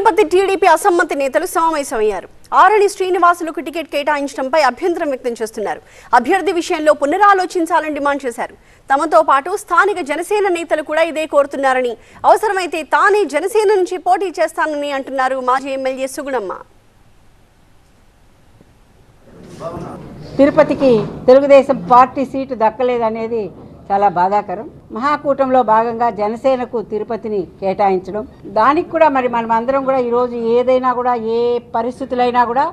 Tirupati TDP అసమ్మతి నేతలు సమావేశమయ్యారు. ఆరణి శ్రీనివాసులకు టికెట్ కేటాయించడంపై అభ్యంతరం వ్యక్తం చేస్తున్నారు. అభ్యర్థి విషయంలో పునరాలోచించాలని డిమాండ్ చేశారు. తమతో పాటు స్థానిక జనసేన నేతలు కూడా ఇదే కోరుతున్నారని, అవసరమైతే తానే జనసేన నుంచి పోటీ చేస్తానని అంటున్నారు మాజీ ఎమ్మెల్యే సుగుణమ్మ. తిరుపతికి తెలుగుదేశం పార్టీ సీటు దక్కలేదనేది చాలా బాధాకరం. మహాకూటంలో భాగంగా జనసేనకు తిరుపతిని కేటాయించడం, దానికి కూడా మరి మనం అందరం కూడా ఈరోజు ఏదైనా కూడా ఏ పరిస్థితులైనా కూడా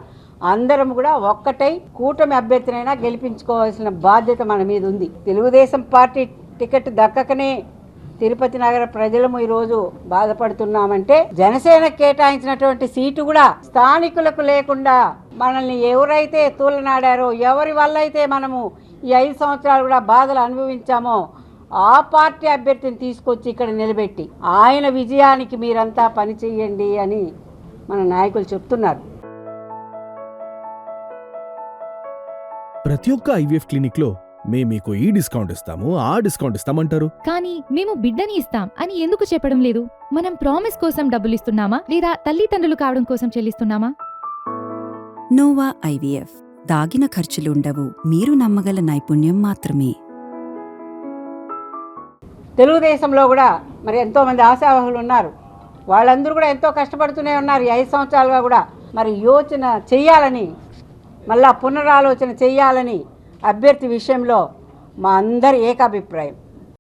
అందరం కూడా ఒక్కటై కూటమి అభ్యర్థినైనా గెలిపించుకోవాల్సిన బాధ్యత మన మీద ఉంది. తెలుగుదేశం పార్టీ టికెట్ దక్కకనే తిరుపతి నగర ప్రజలము ఈరోజు బాధపడుతున్నామంటే, జనసేన కేటాయించినటువంటి సీటు కూడా స్థానికులకు లేకుండా మనల్ని ఎవరైతే తూలనాడారో, ఎవరి వల్ల అయితే మనము ఈ 5 సంవత్సరాలు కూడా బాధలు అనుభవించామో ఆ పార్టీ అభ్యర్థిని తీసుకొచ్చి ఇక్కడ నిలబెట్టి ఆయన విజయానికి మీరంతా పనిచేయండి అని మన నాయకులు చెప్తున్నారు. ప్రతి ఒక్క ఐవీఎఫ్ క్లినిక్ లో మేము మీకు ఈ డిస్కౌంట్ ఇస్తాము, ఆ డిస్కౌంట్ ఇస్తామంటారు. కానీ మేము బిడ్డని ఇస్తాం అని ఎందుకు చెప్పడం లేదు? మనం ప్రామిస్ కోసం డబ్బులు ఇస్తున్నామా లేదా తల్లిదండ్రులు కావడం కోసం చెల్లిస్తున్నామా? నోవా ఐవీఎఫ్ దాగిన ఖర్చులుండవు, మీరు నమ్మగల నైపుణ్యం మాత్రమే. తెలుగుదేశంలో కూడా మరి ఎంతోమంది ఆశావహులు ఉన్నారు. వాళ్ళందరూ కూడా ఎంతో కష్టపడుతూనే ఉన్నారు. 5 సంవత్సరాలుగా కూడా మరి యోచన చెయ్యాలని, మళ్ళా పునరాలోచన చెయ్యాలని అభ్యర్థి విషయంలో మా అందరి ఏకాభిప్రాయం.